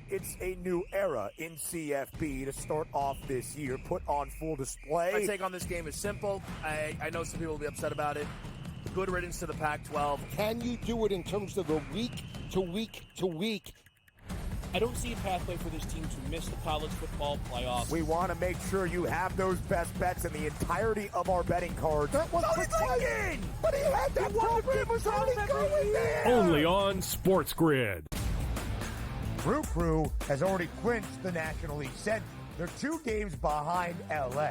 it's a new era in CFB to start off this year, put on full display. My take on this game is simple. I know some people will be upset about it. Good riddance to the Pac-12. Can you do it in terms of a week to week to week? I don't see a pathway for this team to miss the college football playoffs. We want to make sure you have those best bets in the entirety of our betting cards. That was thinking! But he had that program was already going there! Only on SportsGrid. Crew has already clinched the National League Central. They're 2 games behind LA,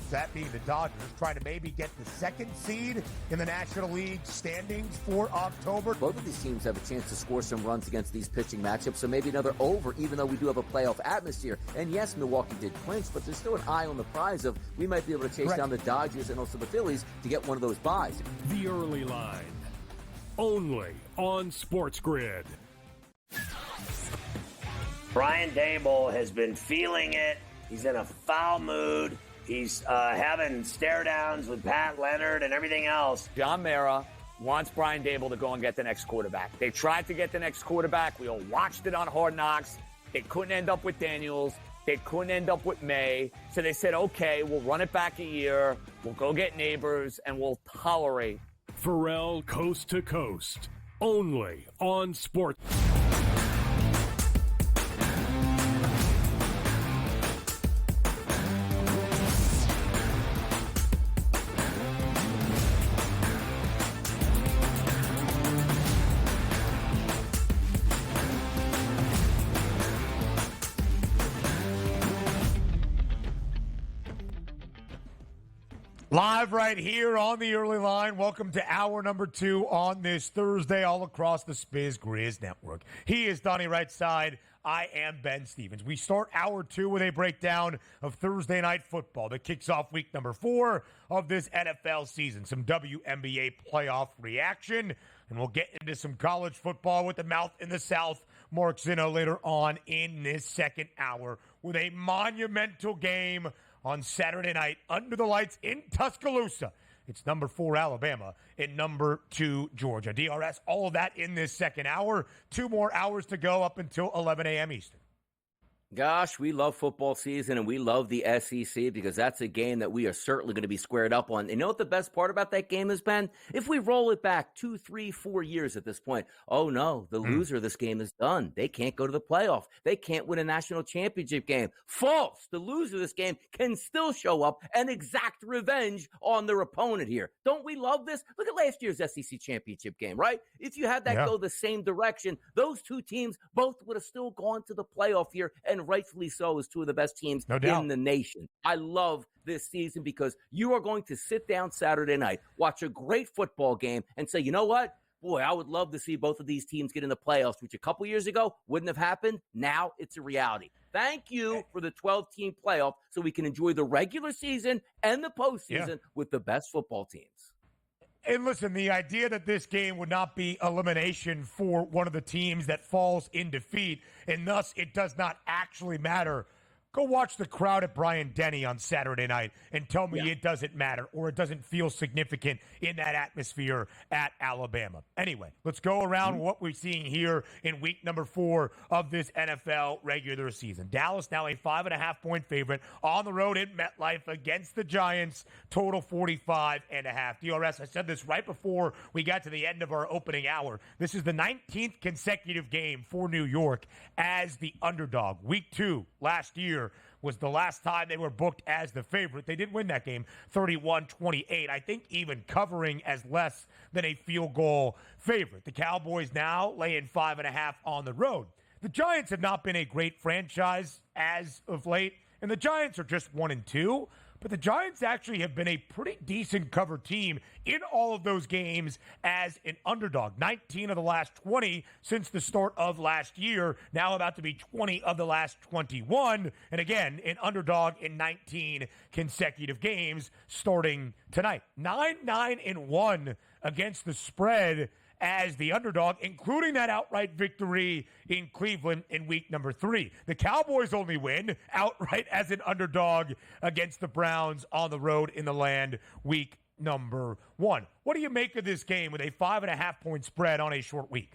that being the Dodgers, trying to maybe get the 2nd seed in the National League standings for October. Both of these teams have a chance to score some runs against these pitching matchups, so maybe another over, even though we do have a playoff atmosphere. And yes, Milwaukee did clinch, but there's still an eye on the prize of we might be able to chase down the Dodgers and also the Phillies to get one of those buys. The early line, only on SportsGrid. Brian Daboll has been feeling it. He's in a foul mood. He's having stare downs with Pat Leonard and everything else. John Mara wants Brian Daboll to go and get the next quarterback. They tried to get the next quarterback. We all watched it on Hard Knocks. They couldn't end up with Daniels. They couldn't end up with May. So they said, okay, we'll run it back a year. We'll go get Neighbors, and we'll tolerate. Pharrell Coast to Coast, only on Sport. Live right here on the early line. Welcome to hour number 2 on this Thursday all across the SportsGrid network. He is Donnie right side. I am Ben Stevens. We start hour 2 with a breakdown of Thursday night football that kicks off week number 4 of this NFL season. Some WNBA playoff reaction, and we'll get into some college football with the mouth in the South. Mark Zinno later on in this second hour with a monumental game on Saturday night under the lights in Tuscaloosa. It's number 4 Alabama and number 2 Georgia. DRS, all of that in this second hour. 2 more hours to go up until 11 a.m. Eastern. Gosh, we love football season, and we love the SEC because that's a game that we are certainly going to be squared up on. And you know what the best part about that game has been? If we roll it back 2, 3, 4 years at this point, oh no, the loser of this game is done. They can't go to the playoff. They can't win a national championship game. False. The loser of this game can still show up and exact revenge on their opponent here. Don't we love this? Look at last year's SEC championship game, right? If you had that go the same direction, those 2 teams both would have still gone to the playoff here, and rightfully so, as 2 of the best teams in the nation. I love this season because you are going to sit down Saturday night, watch a great football game, and say, you know what? Boy, I would love to see both of these teams get in the playoffs, which a couple years ago wouldn't have happened. Now it's a reality. Thank you for the 12-team playoff so we can enjoy the regular season and the postseason with the best football teams. And listen, the idea that this game would not be elimination for one of the teams that falls in defeat, and thus it does not actually matter. Go watch the crowd at Bryant-Denny on Saturday night and tell me it doesn't matter or it doesn't feel significant in that atmosphere at Alabama. Anyway, let's go around what we're seeing here in week number 4 of this NFL regular season. Dallas now a 5.5-point favorite on the road in MetLife against the Giants, total 45.5. DRS, I said this right before we got to the end of our opening hour. This is the 19th consecutive game for New York as the underdog. Week 2 last year was the last time they were booked as the favorite. They did win that game 31-28. I think even covering as less than a field goal favorite. The Cowboys now laying 5.5 on the road. The Giants have not been a great franchise as of late, and the Giants are just 1-2. But the Giants actually have been a pretty decent cover team in all of those games as an underdog. 19 of the last 20 since the start of last year, now about to be 20 of the last 21. And again, an underdog in 19 consecutive games starting tonight. 9-9-1 against the spread as the underdog, including that outright victory in Cleveland in week number 3. The Cowboys only win outright as an underdog against the Browns on the road in the land week number 1. What do you make of this game with a 5.5-point spread on a short week?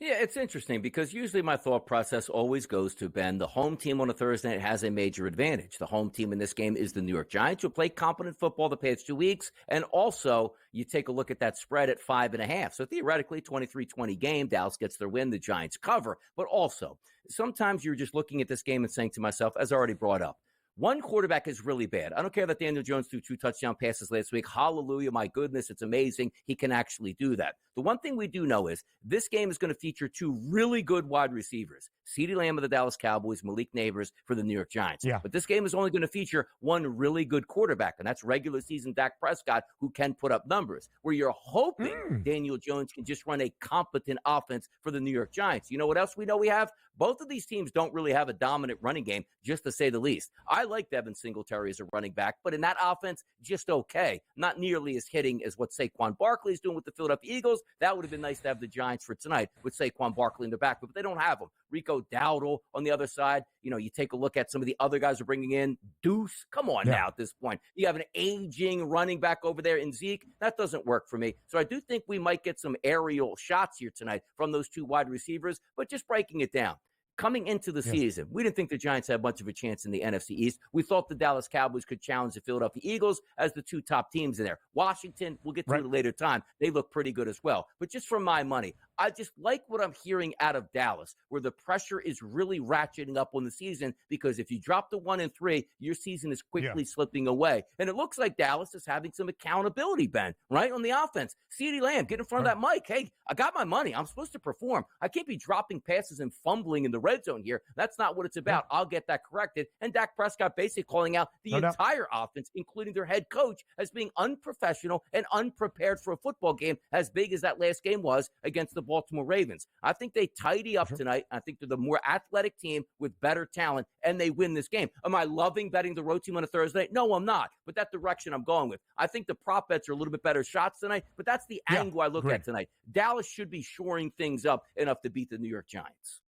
Yeah, it's interesting because usually my thought process always goes to, Ben, the home team on a Thursday night has a major advantage. The home team in this game is the New York Giants, who played competent football the past 2 weeks. And also, you take a look at that spread at 5.5. So theoretically, 23-20 game, Dallas gets their win, the Giants cover. But also, sometimes you're just looking at this game and saying to myself, as I already brought up, one quarterback is really bad. I don't care that Daniel Jones threw 2 touchdown passes last week. Hallelujah, my goodness, it's amazing. He can actually do that. The one thing we do know is this game is going to feature 2 really good wide receivers. CeeDee Lamb of the Dallas Cowboys, Malik Neighbors for the New York Giants. Yeah. But this game is only going to feature one really good quarterback, and that's regular season Dak Prescott, who can put up numbers, where you're hoping Daniel Jones can just run a competent offense for the New York Giants. You know what else we know we have? Both of these teams don't really have a dominant running game, just to say the least. I like Devin Singletary as a running back, but in that offense, just okay. Not nearly as hitting as what Saquon Barkley is doing with the Philadelphia Eagles. That would have been nice to have the Giants for tonight with Saquon Barkley in the back, but they don't have him. Rico Dowdle on the other side. You know, you take a look at some of the other guys who are bringing in. Deuce, come on now at this point. You have an aging running back over there in Zeke. That doesn't work for me. So I do think we might get some aerial shots here tonight from those 2 wide receivers, but just breaking it down. Coming into the season, we didn't think the Giants had much of a chance in the NFC East. We thought the Dallas Cowboys could challenge the Philadelphia Eagles as the 2 top teams in there. Washington, we'll get to it at a later time. They look pretty good as well. But just for my money, I just like what I'm hearing out of Dallas, where the pressure is really ratcheting up on the season, because if you drop to 1-3, your season is quickly slipping away. And it looks like Dallas is having some accountability, Ben, right, on the offense. CeeDee Lamb, get in front of that mic. Hey, I got my money. I'm supposed to perform. I can't be dropping passes and fumbling in the red zone here. That's not what it's about. I'll get that corrected. And Dak Prescott basically calling out the entire offense, including their head coach, as being unprofessional and unprepared for a football game as big as that last game was against the Baltimore Ravens. I think they tidy up tonight. I think they're the more athletic team with better talent, and they win this game. Am I loving betting the road team on a Thursday? No, I'm not. But that's the direction I'm going with. I think the prop bets are a little bit better shots tonight, but that's the angle I look at tonight. Dallas should be shoring things up enough to beat the New York Giants.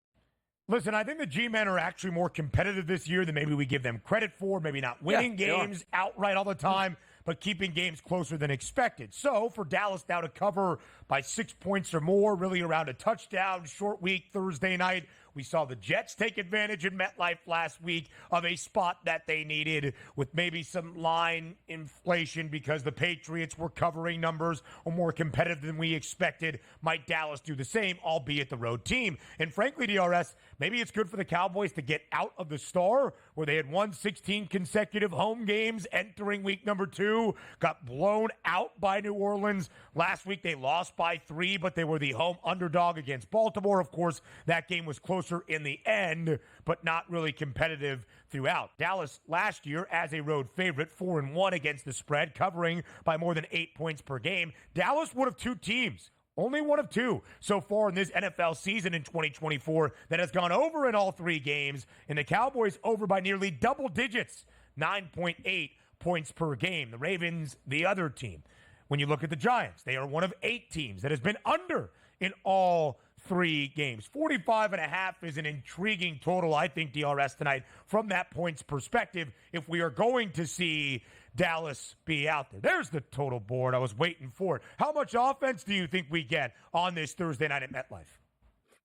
Listen, I think the G-Men are actually more competitive this year than maybe we give them credit for. Maybe not winning games outright all the time, but keeping games closer than expected. So for Dallas now to cover by 6 points or more, really around a touchdown, short week Thursday night. We saw the Jets take advantage in MetLife last week of a spot that they needed, with maybe some line inflation because the Patriots were covering numbers or more competitive than we expected. Might Dallas do the same, albeit the road team? And frankly, DRS, maybe it's good for the Cowboys to get out of the star where they had won 16 consecutive home games entering week number 2, got blown out by New Orleans. Last week they lost by 3, but they were the home underdog against Baltimore. Of course, that game was closer in the end, but not really competitive throughout. Dallas last year as a road favorite, 4-1 against the spread, covering by more than 8 points per game. Dallas, one of 2 teams, only one of 2 so far in this NFL season in 2024 that has gone over in all 3 games, and the Cowboys over by nearly double digits, 9.8 points per game. The Ravens, the other team. When you look at the Giants, they are one of 8 teams that has been under in all 3 games. 45.5 is an intriguing total, I think, DRS tonight from that points perspective, if we are going to see Dallas be out there. There's the total board. I was waiting for it. How much offense do you think we get on this Thursday night at MetLife?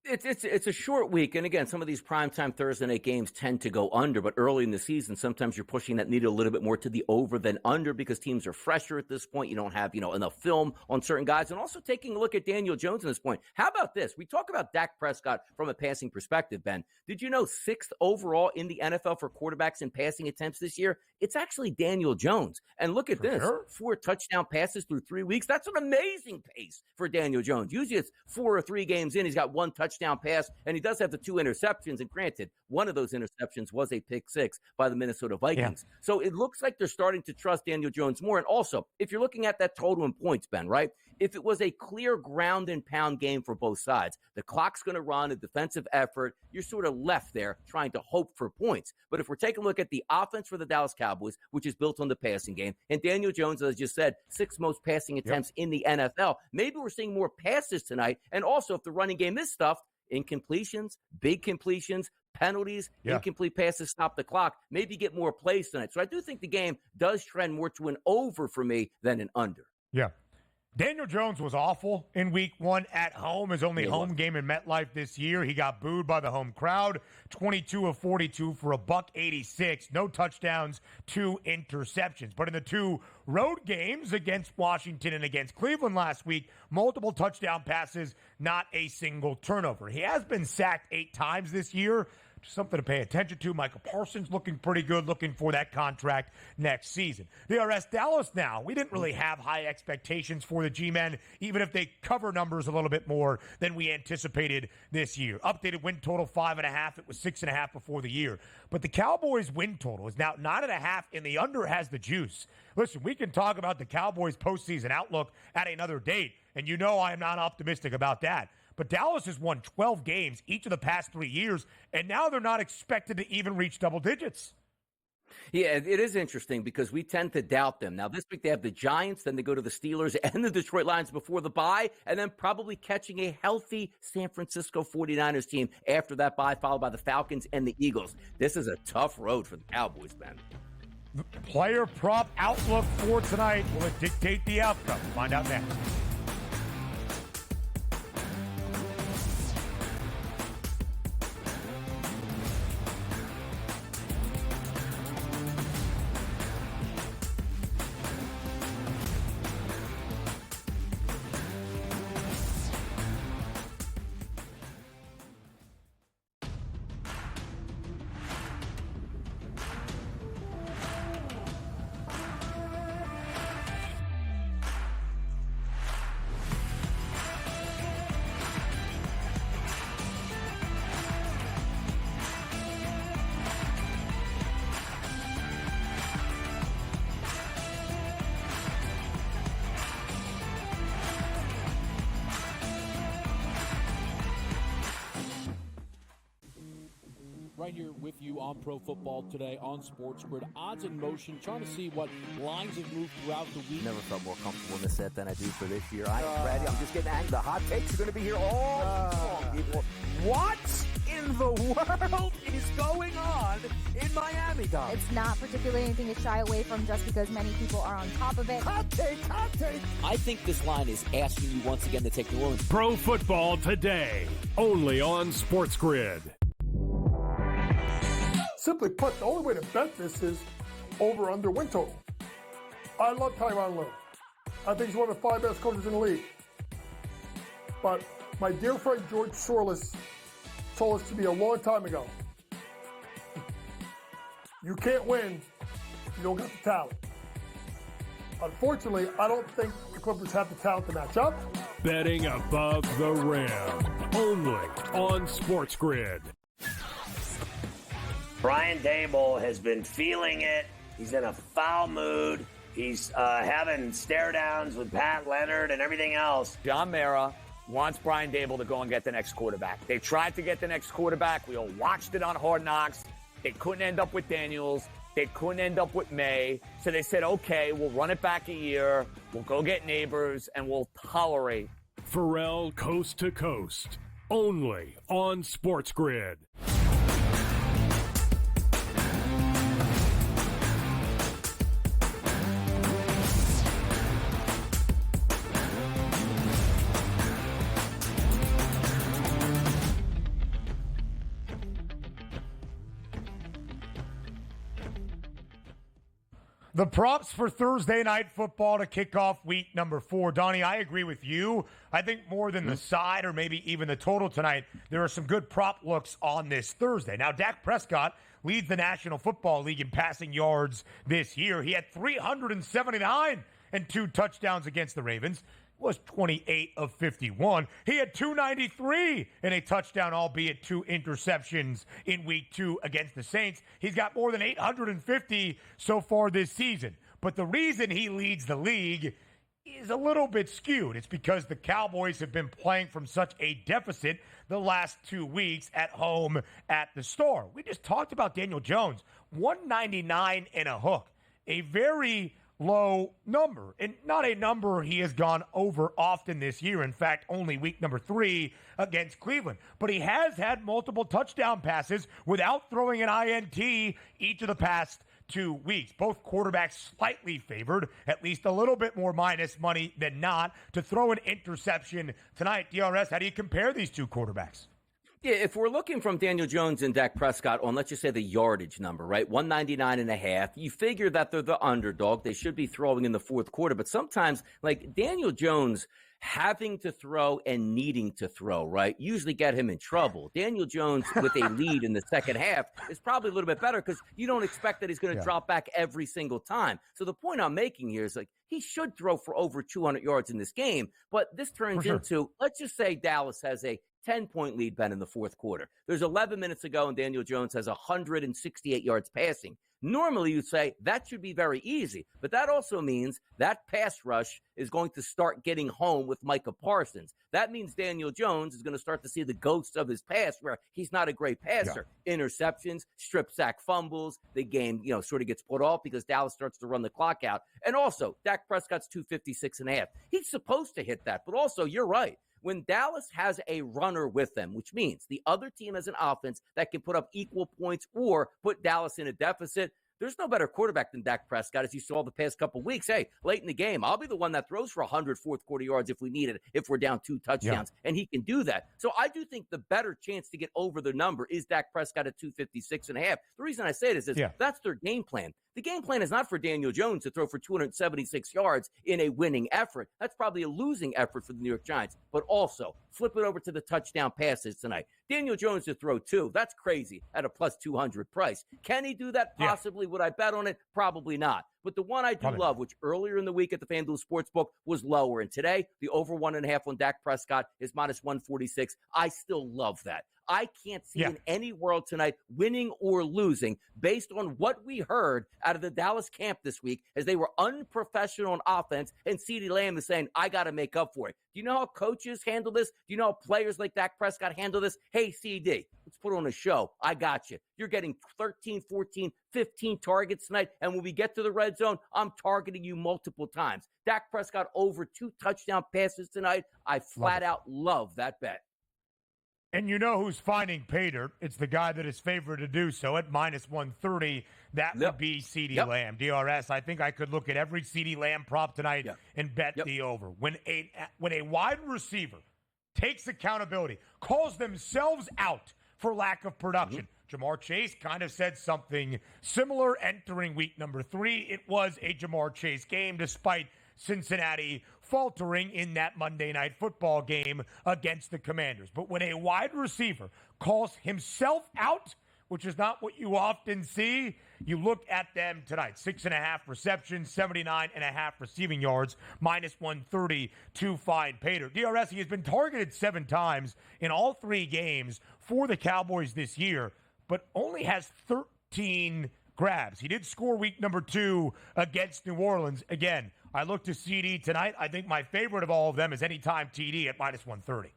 It's a short week, and again, some of these primetime Thursday night games tend to go under, but early in the season, sometimes you're pushing that needle a little bit more to the over than under because teams are fresher at this point. You don't have, enough film on certain guys, and also taking a look at Daniel Jones at this point. How about this? We talk about Dak Prescott from a passing perspective, Ben. Did you know 6th overall in the NFL for quarterbacks in passing attempts this year? It's actually Daniel Jones. And look at this, 4 touchdown passes through 3 weeks. That's an amazing pace for Daniel Jones. Usually it's 4 or 3 games in, he's got 1 touchdown pass, and he does have the 2 interceptions. And granted, one of those interceptions was a pick 6 by the Minnesota Vikings. So it looks like they're starting to trust Daniel Jones more. And also, if you're looking at that total in points, Ben, right? If it was a clear ground and pound game for both sides, the clock's going to run, a defensive effort, you're sort of left there trying to hope for points. But if we're taking a look at the offense for the Dallas Cowboys, which is built on the passing game, and Daniel Jones, as I just said, 6th most passing attempts in the NFL, maybe we're seeing more passes tonight. And also, if the running game is stuffed, incompletions, big completions, penalties, incomplete passes, stop the clock, maybe get more plays tonight. So I do think the game does trend more to an over for me than an under. Yeah. Daniel Jones was awful in week 1 at home, his only home game in MetLife this year. He got booed by the home crowd, 22 of 42 for a $186, no touchdowns, 2 interceptions. But in the 2 road games against Washington and against Cleveland last week, multiple touchdown passes, not a single turnover. He has been sacked 8 times this year. Something to pay attention to. Michael Parsons looking pretty good, looking for that contract next season. The RS Dallas now. We didn't really have high expectations for the G-Men, even if they cover numbers a little bit more than we anticipated this year. Updated win total 5.5. It was 6.5 before the year. But the Cowboys win total is now 9.5, and the under has the juice. Listen, we can talk about the Cowboys postseason outlook at another date, and you know I am not optimistic about that. But Dallas has won 12 games each of the past 3 years, and now they're not expected to even reach double digits. Yeah, it is interesting because we tend to doubt them. Now, this week they have the Giants, then they go to the Steelers and the Detroit Lions before the bye, and then probably catching a healthy San Francisco 49ers team after that bye, followed by the Falcons and the Eagles. This is a tough road for the Cowboys, man. The player prop outlook for tonight, will it dictate the outcome? Find out next. Right here with you on Pro Football Today on SportsGrid. Odds in motion, trying to see what lines have moved throughout the week. Never felt more comfortable in this set than I do for this year. I am ready. I'm just getting angry. The hot takes are going to be here all long, people. What in the world is going on in Miami, Don? It's not particularly anything to shy away from just because many people are on top of it. Hot take, hot take. I think this line is asking you once again to take New Orleans. Pro Football Today, only on SportsGrid. Simply put, the only way to bet this is over-under win total. I love Tyronn Lue. I think he's one of the 5 best coaches in the league. But my dear friend George Sorless told us to me a long time ago, you can't win if you don't got the talent. Unfortunately, I don't think the Clippers have the talent to match up. Betting above the rim, only on SportsGrid. Brian Dable has been feeling it. He's in a foul mood. He's having stare downs with Pat Leonard and everything else. John Mara wants Brian Dable to go and get the next quarterback. They tried to get the next quarterback. We all watched it on Hard Knocks. They couldn't end up with Daniels. They couldn't end up with May. So they said, okay, we'll run it back a year. We'll go get neighbors, and we'll tolerate. Pharrell Coast to Coast, only on SportsGrid. The props for Thursday Night Football to kick off week number 4. Donnie, I agree with you. I think more than the side or maybe even the total tonight, there are some good prop looks on this Thursday. Now, Dak Prescott leads the National Football League in passing yards this year. He had 379 and 2 touchdowns against the Ravens. Was 28 of 51. He had 293 and a touchdown, albeit 2 interceptions in week 2 against the Saints. He's got more than 850 so far this season. But the reason he leads the league is a little bit skewed. It's because the Cowboys have been playing from such a deficit the last 2 weeks at home at the Store. We just talked about Daniel Jones, 199 and a hook. A very low number, and not a number he has gone over often this year. In fact, only week number 3 against Cleveland. But he has had multiple touchdown passes without throwing an INT each of the past 2 weeks. Both quarterbacks slightly favored, at least a little bit more minus money than not, to throw an interception tonight. DRS, how do you compare these two quarterbacks? Yeah, if we're looking from Daniel Jones and Dak Prescott on, let's just say the yardage number, right? 199.5. You figure that they're the underdog. They should be throwing in the fourth quarter. But sometimes, like Daniel Jones having to throw and needing to throw, right, usually get him in trouble. Daniel Jones with a lead in the second half is probably a little bit better because you don't expect that he's going to drop back every single time. So the point I'm making here is, like, he should throw for over 200 yards in this game. But this turns into, let's just say Dallas has a 10-point lead, Ben, in the fourth quarter. There's 11 minutes ago, and Daniel Jones has 168 yards passing. Normally, you'd say that should be very easy, but that also means that pass rush is going to start getting home with Micah Parsons. That means Daniel Jones is going to start to see the ghosts of his past, where he's not a great passer. Interceptions, strip sack fumbles, the game, sort of gets put off because Dallas starts to run the clock out. And also, Dak Prescott's 256.5. He's supposed to hit that, but also, you're right. When Dallas has a runner with them, which means the other team has an offense that can put up equal points or put Dallas in a deficit, there's no better quarterback than Dak Prescott, as you saw the past couple of weeks. Hey, late in the game, I'll be the one that throws for 100 fourth quarter yards if we need it, if we're down 2 touchdowns, and he can do that. So I do think the better chance to get over the number is Dak Prescott at 256.5. The reason I say this is that's their game plan. The game plan is not for Daniel Jones to throw for 276 yards in a winning effort. That's probably a losing effort for the New York Giants. But also, flip it over to the touchdown passes tonight. Daniel Jones to throw 2. That's crazy at a plus 200 price. Can he do that? Possibly. Would I bet on it? Probably not. But the one I do love, which earlier in the week at the FanDuel Sportsbook was lower, and today the over 1.5 on Dak Prescott is minus 146. I still love that. I can't see in any world tonight winning or losing based on what we heard out of the Dallas camp this week, as they were unprofessional on offense, and CeeDee Lamb is saying, I got to make up for it. Do you know how coaches handle this? Do you know how players like Dak Prescott handle this? Hey, CD, let's put on a show. I got you. You're getting 13, 14, 15 targets tonight, and when we get to the red zone, I'm targeting you multiple times. Dak Prescott over 2 touchdown passes tonight. I flat out love that bet. And you know who's finding pay dirt? It's the guy that is favored to do so at minus 130. That would be CeeDee Lamb. DRS, I think I could look at every CeeDee Lamb prop tonight and bet the over. When a wide receiver takes accountability, calls themselves out for lack of production. Jamar Chase kind of said something similar entering week number 3. It was a Jamar Chase game despite Cincinnati faltering in that Monday Night Football game against the Commanders. But when a wide receiver calls himself out, which is not what you often see, you look at them tonight. 6.5 receptions, 79.5 receiving yards, minus 130 to find pay dirt. DRS, he has been targeted 7 times in all 3 games for the Cowboys this year, but only has 13 grabs. He did score week number 2 against New Orleans. Again, I look to CD tonight. I think my favorite of all of them is anytime TD at minus 130.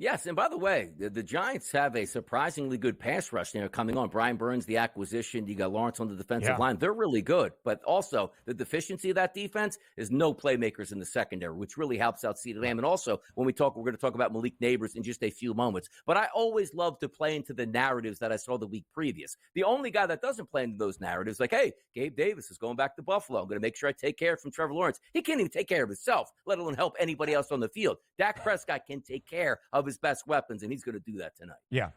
Yes, and by the way, the Giants have a surprisingly good pass rush there coming on. Brian Burns, the acquisition. You got Lawrence on the defensive line. They're really good. But also, the deficiency of that defense is no playmakers in the secondary, which really helps out CeeDee Lamb. And also, when we're going to talk about Malik Neighbors in just a few moments. But I always love to play into the narratives that I saw the week previous. The only guy that doesn't play into those narratives, like, hey, Gabe Davis is going back to Buffalo. I'm going to make sure I take care from Trevor Lawrence. He can't even take care of himself, let alone help anybody else on the field. Dak Prescott can take care of his best weapons, and he's going to do that tonight. Yeah.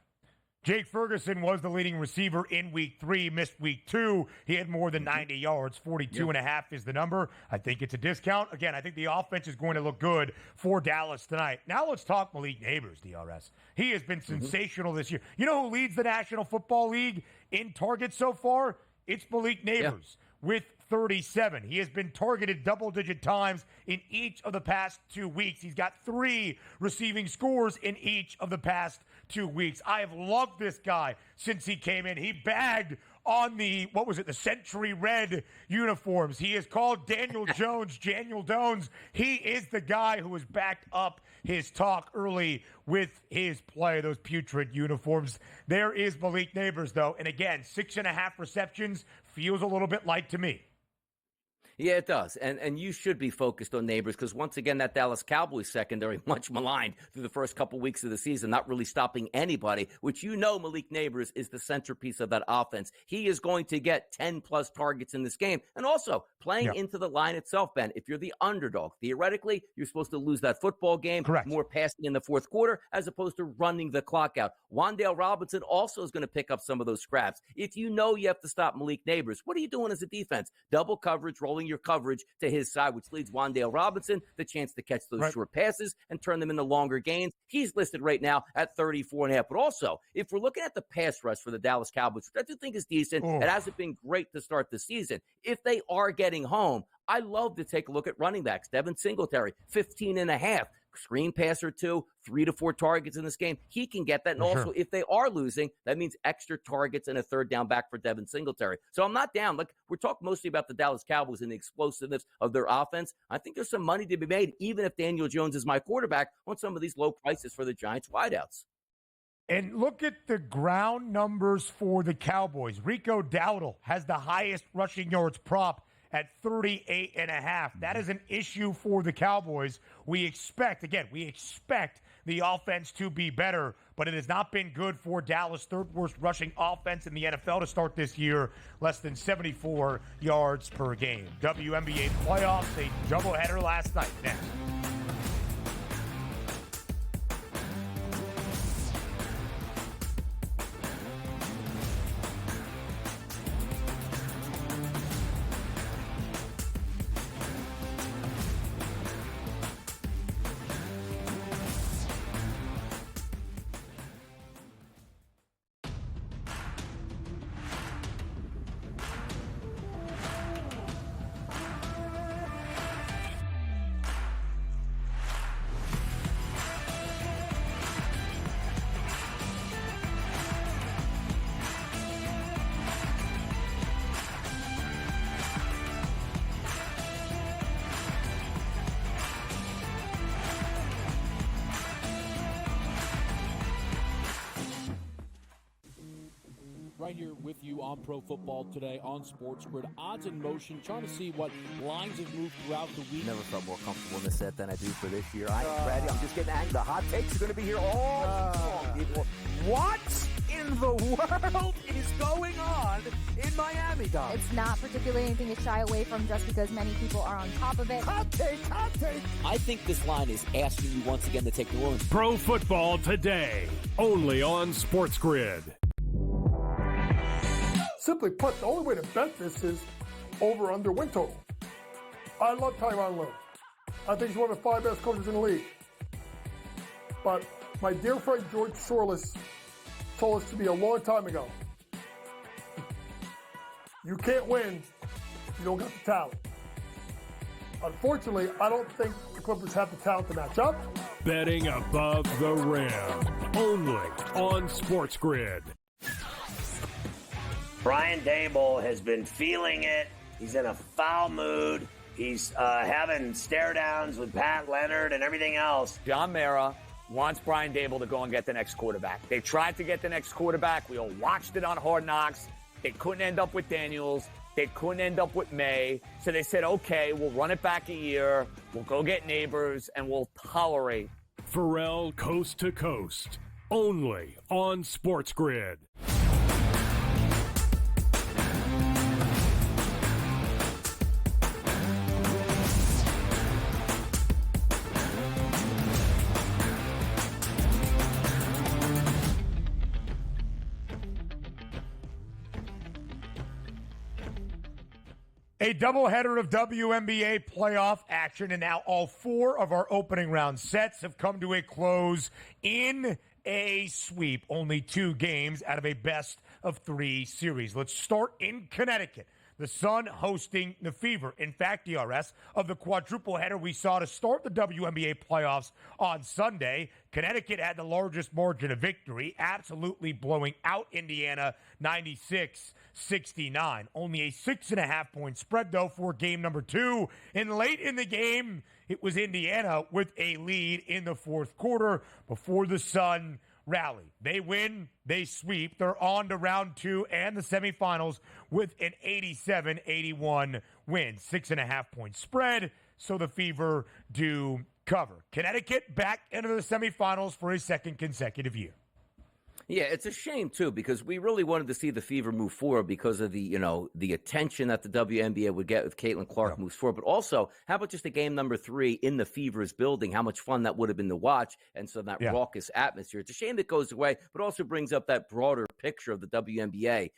Jake Ferguson was the leading receiver in week 3, missed week 2. He had more than 90 yards. 42.5 is the number. I think it's a discount. Again, I think the offense is going to look good for Dallas tonight. Now let's talk Malik Neighbors, DRS. He has been sensational this year. You know who leads the National Football League in targets so far? It's Malik Neighbors with 37. He has been targeted double-digit times in each of the past 2 weeks. He's got 3 receiving scores in each of the past 2 weeks. I have loved this guy since he came in. He bagged on the Century Red uniforms. He is called Daniel Jones, Daniel Dones. He is the guy who has backed up his talk early with his play, those putrid uniforms. There is Malik Neighbors, though. And again, 6.5 receptions feels a little bit light to me. Yeah, it does. And you should be focused on Neighbors because, once again, that Dallas Cowboys secondary, much maligned through the first couple weeks of the season, not really stopping anybody, which Malik Neighbors is the centerpiece of that offense. He is going to get 10-plus targets in this game. And also, playing into the line itself, Ben, if you're the underdog, theoretically, you're supposed to lose that football game. Correct. More passing in the fourth quarter as opposed to running the clock out. Wan'Dale Robinson also is going to pick up some of those scraps. If you have to stop Malik Neighbors, what are you doing as a defense? Double coverage, rolling your coverage to his side, which leads Wan'Dale Robinson the chance to catch those short passes and turn them into longer gains. He's listed right now at 34.5. But also, if we're looking at the pass rush for the Dallas Cowboys, which I do think is decent, it hasn't been great to start the season. If they are getting home, I love to take a look at running backs. Devin Singletary, 15.5. Screen pass or 2, 3 to 4 targets in this game. He can get that. And also, if they are losing, that means extra targets and a third down back for Devin Singletary. So I'm not down. Look, we're talking mostly about the Dallas Cowboys and the explosiveness of their offense. I think there's some money to be made, even if Daniel Jones is my quarterback, on some of these low prices for the Giants wideouts. And look at the ground numbers for the Cowboys. Rico Dowdle has the highest rushing yards prop at 38.5. That is an issue for the Cowboys. We expect the offense to be better, but it has not been good for Dallas. Third worst rushing offense in the NFL to start this year, less than 74 yards per game. WNBA playoffs, a doubleheader last night. Next. Right here with you on Pro Football Today on SportsGrid. Odds in motion, trying to see what lines have moved throughout the week. Never felt more comfortable in this set than I do for this year. I am ready. I'm just getting angry. The hot takes are going to be here all long, people. What in the world is going on in Miami, Dom? It's not particularly anything to shy away from just because many people are on top of it. Hot take. I think this line is asking you once again to take New Orleans. Pro Football Today, only on SportsGrid. Simply put, the only way to bet this is over/under win total. I love Tyronn Lue. I think he's one of the 5 best coaches in the league. But my dear friend George Sorless told us to me a long time ago, you can't win if you don't got the talent. Unfortunately, I don't think the Clippers have the talent to match up. Betting above the rim, only on SportsGrid. Brian Dable has been feeling it. He's in a foul mood. He's having stare downs with Pat Leonard and everything else. John Mara wants Brian Dable to go and get the next quarterback. They tried to get the next quarterback. We all watched it on Hard Knocks. They couldn't end up with Daniels. They couldn't end up with May. So they said, okay, we'll run it back a year. We'll go get Neighbors, and we'll tolerate. Pharrell Coast to Coast, only on SportsGrid. A doubleheader of WNBA playoff action, and now all 4 of our opening round sets have come to a close in a sweep. Only 2 games out of a best-of-3 series. Let's start in Connecticut. The Sun hosting the Fever. In fact, DRS, of the quadruple header we saw to start the WNBA playoffs on Sunday, Connecticut had the largest margin of victory, absolutely blowing out Indiana 96-69. Only a 6.5-point spread, though, for game number 2. And late in the game, it was Indiana with a lead in the fourth quarter before the Sun rally. They win, they sweep. They're on to round 2 and the semifinals with an 87-81 win. 6.5-point spread, so the Fever do cover. Connecticut back into the semifinals for a second consecutive year. Yeah, it's a shame, too, because we really wanted to see the Fever move forward because of the attention that the WNBA would get if Caitlin Clark moves forward. But also, how about just a game number 3 in the Fever's building? How much fun that would have been to watch, and so that raucous atmosphere. It's a shame that goes away, but also brings up that broader picture of the WNBA.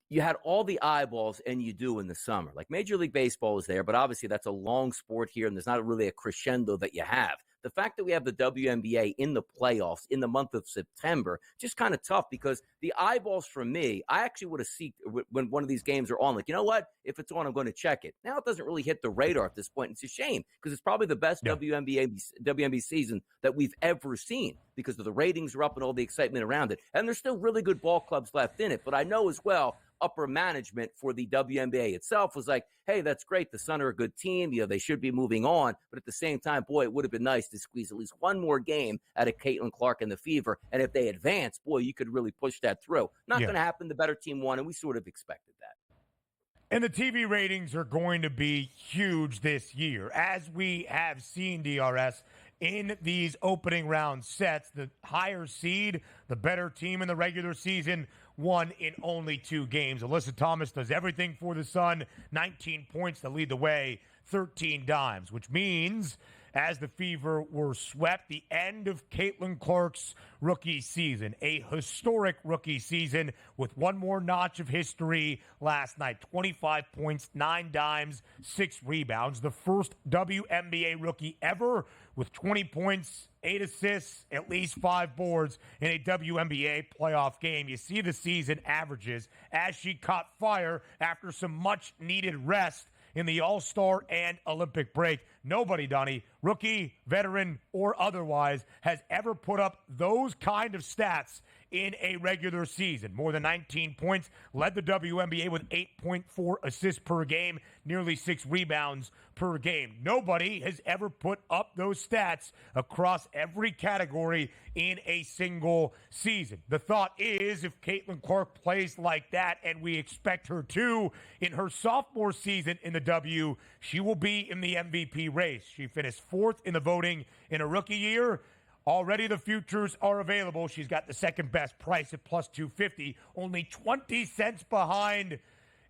You had all the eyeballs, and you do in the summer. Like Major League Baseball is there, but obviously that's a long sport here, and there's not really a crescendo that you have. The fact that we have the WNBA in the playoffs in the month of September, just kind of tough because the eyeballs for me, I actually would have seen when one of these games are on, like, you know what? If it's on, I'm going to check it. Now it doesn't really hit the radar at this point. It's a shame because it's probably the best WNBA season that we've ever seen because of the ratings are up and all the excitement around it. And there's still really good ball clubs left in it. But I know as well, upper management for the WNBA itself was like, hey, that's great. The Sun are a good team. They should be moving on. But at the same time, boy, it would have been nice to squeeze at least one more game out of Caitlin Clark and the Fever. And if they advance, boy, you could really push that through. Not going to happen. The better team won, and we sort of expected that. And the TV ratings are going to be huge this year. As we have seen, DRS, in these opening round sets, the higher seed, the better team in the regular season, won in only 2 games. Alyssa Thomas does everything for the Sun, 19 points to lead the way, 13 dimes, which means as the Fever were swept, the end of Caitlin Clark's rookie season, a historic rookie season with one more notch of history last night. 25 points, 9 dimes, 6 rebounds. The first WNBA rookie ever with 20 points, 8 assists, at least 5 boards in a WNBA playoff game. You see the season averages as she caught fire after some much-needed rest in the All-Star and Olympic break. Nobody, Donnie, rookie, veteran, or otherwise, has ever put up those kind of stats in a regular season. More than 19 points, led the WNBA with 8.4 assists per game, nearly 6 rebounds per game. Nobody has ever put up those stats across every category in a single season. The thought is if Caitlin Clark plays like that, and we expect her to in her sophomore season in the W, she will be in the MVP race. She finished 4th in the voting in a rookie year. Already the futures are available. She's got the second best price at plus 250, only 20 cents behind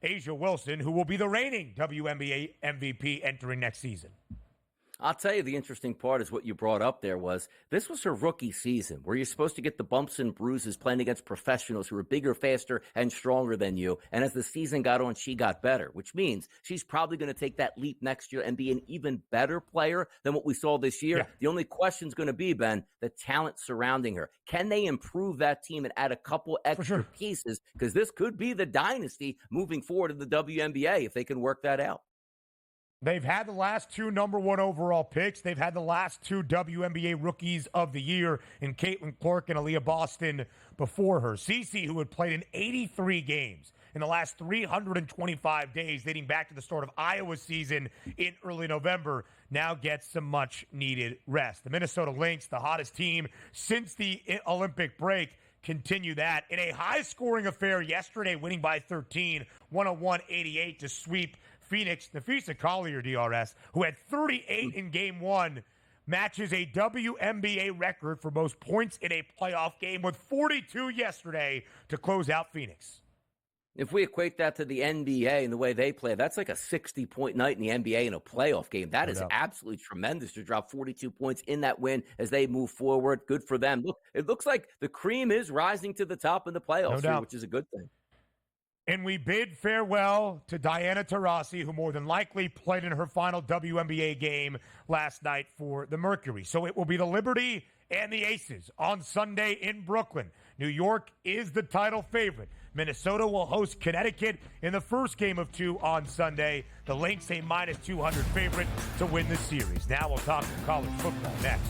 Asia Wilson, who will be the reigning WNBA MVP entering next season. I'll tell you, the interesting part is what you brought up there was this was her rookie season where you're supposed to get the bumps and bruises playing against professionals who are bigger, faster, and stronger than you. And as the season got on, she got better, which means she's probably going to take that leap next year and be an even better player than what we saw this year. Yeah. The only question is going to be, Ben, the talent surrounding her. Can they improve that team and add a couple extra pieces? Because this could be the dynasty moving forward in the WNBA if they can work that out. They've had the last 2 number 1 overall picks. They've had the last 2 WNBA rookies of the year in Caitlin Clark and Aaliyah Boston before her. Cece, who had played in 83 games in the last 325 days, dating back to the start of Iowa season in early November, now gets some much-needed rest. The Minnesota Lynx, the hottest team since the Olympic break, continue that in a high-scoring affair yesterday, winning by 13, 101-88 to sweep Phoenix. Nafisa Collier, DRS, who had 38 in Game 1, matches a WNBA record for most points in a playoff game with 42 yesterday to close out Phoenix. If we equate that to the NBA and the way they play, that's like a 60-point night in the NBA in a playoff game. That is absolutely tremendous to drop 42 points in that win as they move forward. Good for them. Look, it looks like the cream is rising to the top in the playoffs, here, which is a good thing. And we bid farewell to Diana Taurasi, who more than likely played in her final WNBA game last night for the Mercury. So it will be the Liberty and the Aces on Sunday in Brooklyn. New York is the title favorite. Minnesota will host Connecticut in the first game of 2 on Sunday. The Lynx a minus 200 favorite to win the series. Now we'll talk college football next.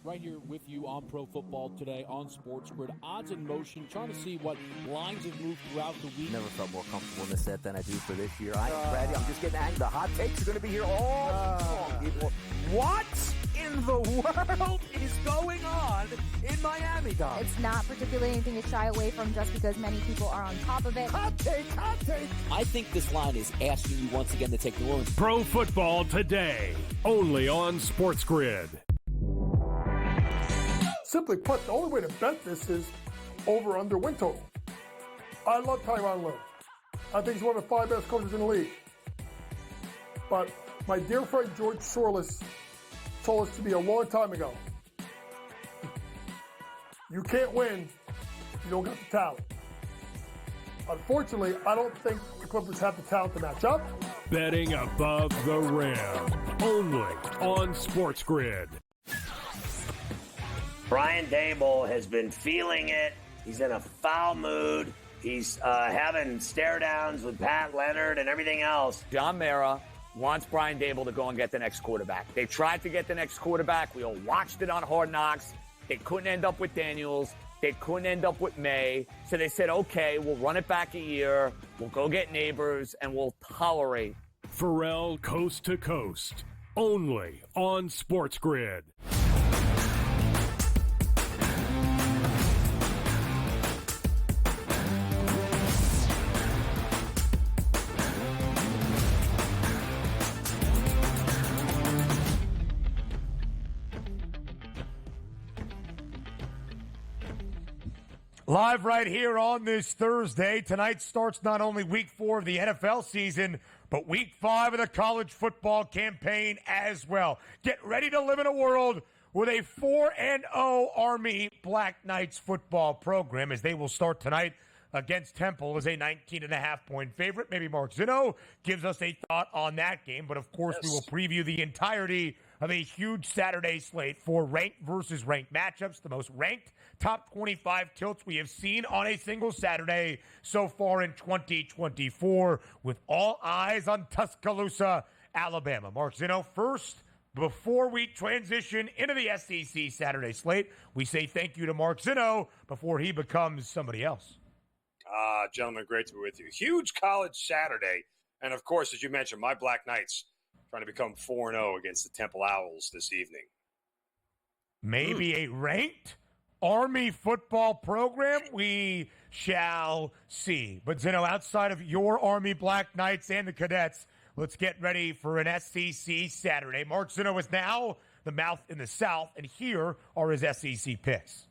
right here with you on Pro Football Today on SportsGrid. Odds in motion, trying to see what lines have moved throughout the week. Never felt more comfortable in this set than I do for this year. Brady, I'm just getting angry. The hot takes are going to be here all season long. What in the world is going on in Miami, Donnie? It's not particularly anything to shy away from just because many people are on top of it. Hot take, hot take. I think this line is asking you once again to take New Orleans. Pro Football Today, only on SportsGrid. Simply put, the only way to bet this is over under win total. I love Tyronn Lue. I think he's one of the 5 best coaches in the league. But my dear friend George Sorless told us to me a long time ago, you can't win if you don't got the talent. Unfortunately, I don't think the Clippers have the talent to match up. Betting above the rim, only on SportsGrid. Brian Dable has been feeling it. He's in a foul mood. He's having stare downs with Pat Leonard and everything else. John Mara wants Brian Dable to go and get the next quarterback. They tried to get the next quarterback. We all watched it on Hard Knocks. They couldn't end up with Daniels. They couldn't end up with May. So they said, okay, we'll run it back a year. We'll go get Neighbors, and we'll tolerate. Pharrell Coast to Coast, only on SportsGrid. Live right here on this Thursday. Tonight starts not only week 4 of the NFL season, but week 5 of the college football campaign as well. Get ready to live in a world with a 4-0 Army Black Knights football program as they will start tonight against Temple as a 19.5-point favorite. Maybe Mark Zinno gives us a thought on that game, but of course we will preview the entirety of a huge Saturday slate for ranked versus ranked matchups, the most ranked top 25 tilts we have seen on a single Saturday so far in 2024, with all eyes on Tuscaloosa, Alabama. Mark Zinno, first, before we transition into the SEC Saturday slate, we say thank you to Mark Zinno before he becomes somebody else. Gentlemen, great to be with you. Huge college Saturday. And, of course, as you mentioned, my Black Knights trying to become 4-0 against the Temple Owls this evening. Maybe a ranked Army football program? We shall see. But, Zinno, outside of your Army Black Knights and the Cadets, let's get ready for an SEC Saturday. Mark Zinno is now the mouth in the South, and here are his SEC picks.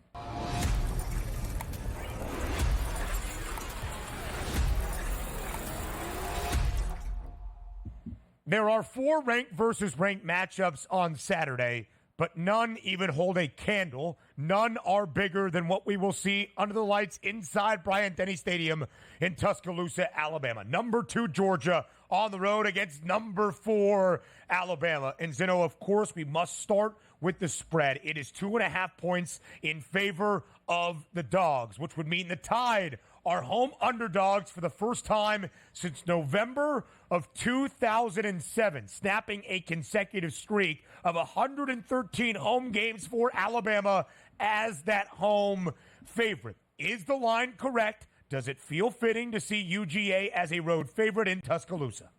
There are 4 ranked versus ranked matchups on Saturday, but none even hold a candle. None are bigger than what we will see under the lights inside Bryant-Denny Stadium in Tuscaloosa, Alabama. Number 2, Georgia, on the road against number 4, Alabama. And Zinno, of course, we must start with the spread. It is 2.5 points in favor of the Dogs, which would mean the Tide are home underdogs for the first time since November of 2007, snapping a consecutive streak of 113 home games for Alabama as that home favorite. Is the line correct? Does it feel fitting to see UGA as a road favorite in Tuscaloosa?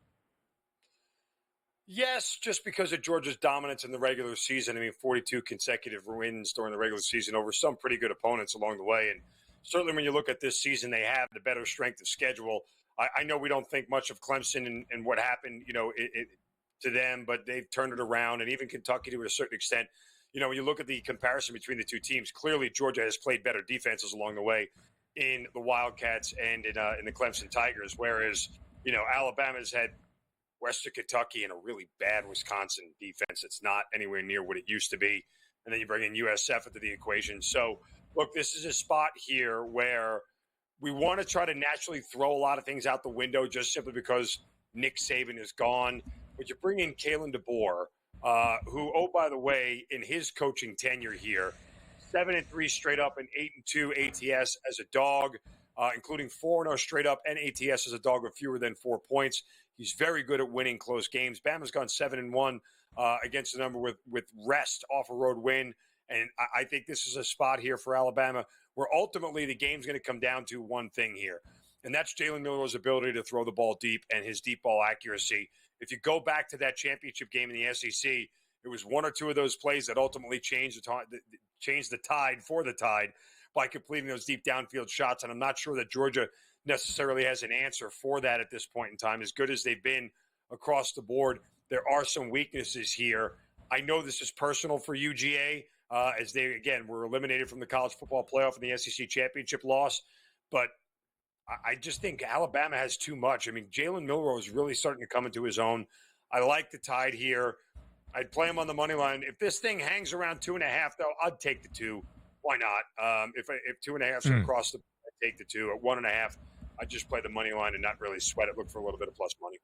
Yes, just because of Georgia's dominance in the regular season. I mean, 42 consecutive wins during the regular season over some pretty good opponents along the way. And certainly when you look at this season, they have the better strength of schedule. I know we don't think much of Clemson and what happened, to them, but they've turned it around, and even Kentucky to a certain extent. When you look at the comparison between the two teams, clearly Georgia has played better defenses along the way in the Wildcats and in the Clemson Tigers, whereas, Alabama's had Western Kentucky and a really bad Wisconsin defense. It's not anywhere near what it used to be. And then you bring in USF into the equation. So, look, this is a spot here where we want to try to naturally throw a lot of things out the window just simply because Nick Saban is gone. But you bring in Kalen DeBoer, who, oh, by the way, in his coaching tenure here, 7-3 straight up and 8-2 ATS as a dog, including 4-0 straight up and ATS as a dog with fewer than 4 points. He's very good at winning close games. Bama's gone 7-1 against the number with rest off a road win. And I think this is a spot here for Alabama where ultimately the game's going to come down to one thing here, and that's Jalen Milroe's ability to throw the ball deep and his deep ball accuracy. If you go back to that championship game in the SEC, it was one or two of those plays that ultimately changed the tide for the Tide by completing those deep downfield shots. And I'm not sure that Georgia necessarily has an answer for that at this point in time. As good as they've been across the board, there are some weaknesses here. I know this is personal for UGA, as they, again, were eliminated from the college football playoff in the SEC championship loss. But I just think Alabama has too much. I mean, Jalen Milroe is really starting to come into his own. I like the Tide here. I'd play him on the money line. If this thing hangs around 2.5, though, I'd take the 2. Why not? If 2.5 is across the, I'd take the 2. At 1.5, I'd just play the money line and not really sweat it. Look for a little bit of plus money.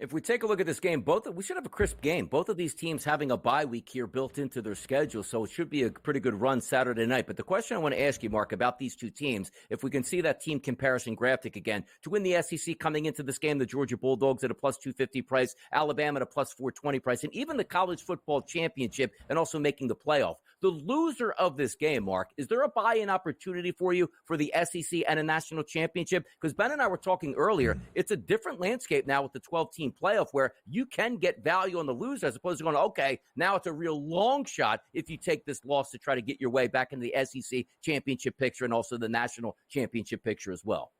If we take a look at this game, we should have a crisp game. Both of these teams having a bye week here built into their schedule, so it should be a pretty good run Saturday night. But the question I want to ask you, Mark, about these two teams, if we can see that team comparison graphic again, to win the SEC coming into this game, the Georgia Bulldogs at a plus 250 price, Alabama at a plus 420 price, and even the college football championship and also making the playoff. The loser of this game, Mark, is there a buy-in opportunity for you for the SEC and a national championship? Because Ben and I were talking earlier, it's a different landscape now with the 12-team playoff where you can get value on the loser as opposed to going, okay, now it's a real long shot if you take this loss to try to get your way back into the SEC championship picture and also the national championship picture as well.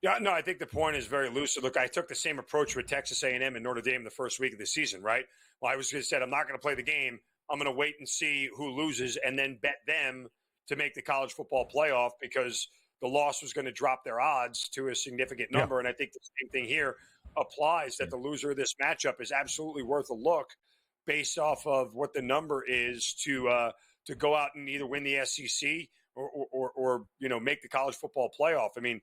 Yeah, no, I think the point is very lucid. Look, I took the same approach with Texas A&M and Notre Dame the first week of the season, right? Well, I was going to say I'm not going to play the game. I'm going to wait and see who loses and then bet them to make the college football playoff because the loss was going to drop their odds to a significant number. Yeah. And I think the same thing here applies, that the loser of this matchup is absolutely worth a look based off of what the number is to go out and either win the SEC or make the college football playoff. I mean,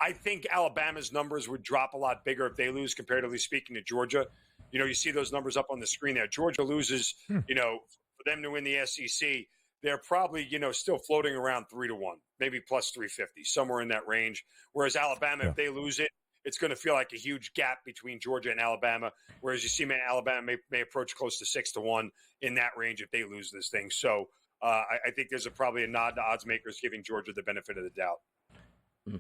I think Alabama's numbers would drop a lot bigger if they lose comparatively speaking to Georgia. You see those numbers up on the screen there. Georgia loses, for them to win the SEC, they're probably, still floating around 3-1, maybe plus 350, somewhere in that range. Whereas Alabama, if they lose it, it's going to feel like a huge gap between Georgia and Alabama. Whereas you see, Alabama may approach close to 6-1 in that range if they lose this thing. So I think there's probably a nod to odds makers giving Georgia the benefit of the doubt.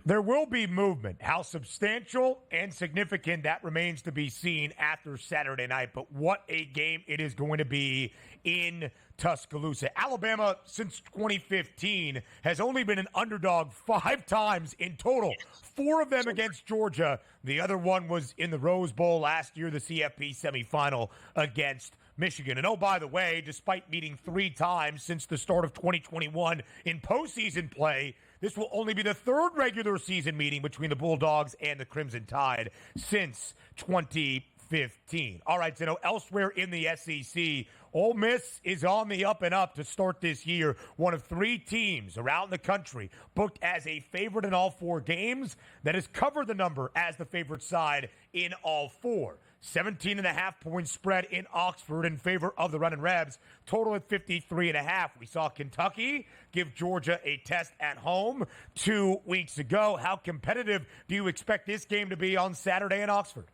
There will be movement. How substantial and significant, that remains to be seen after Saturday night. But what a game it is going to be in Tuscaloosa. Alabama, since 2015, has only been an underdog 5 times in total. 4 of them against Georgia. The other one was in the Rose Bowl last year, the CFB semifinal against Michigan. And oh, by the way, despite meeting 3 times since the start of 2021 in postseason play, this will only be the 3rd regular season meeting between the Bulldogs and the Crimson Tide since 2015. All right, Zinno, elsewhere in the SEC, Ole Miss is on the up and up to start this year. One of 3 teams around the country booked as a favorite in all 4 games that has covered the number as the favorite side in all 4. 17.5-point spread in Oxford in favor of the Runnin' Rebs. Total at 53.5. We saw Kentucky give Georgia a test at home 2 weeks ago. How competitive do you expect this game to be on Saturday in Oxford?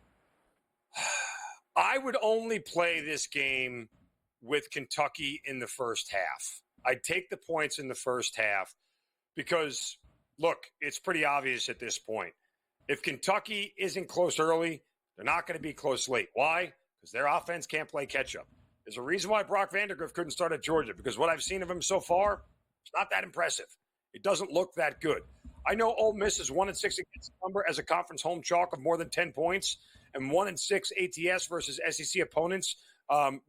I would only play this game with Kentucky in the first half. I'd take the points in the first half because, look, it's pretty obvious at this point. If Kentucky isn't close early, they're not going to be close late. Why? Because their offense can't play catch-up. There's a reason why Brock Vandagriff couldn't start at Georgia, because what I've seen of him so far, it's not that impressive. It doesn't look that good. I know Ole Miss is 1-6 against the number as a conference home chalk of more than 10 points, and 1-6 ATS versus SEC opponents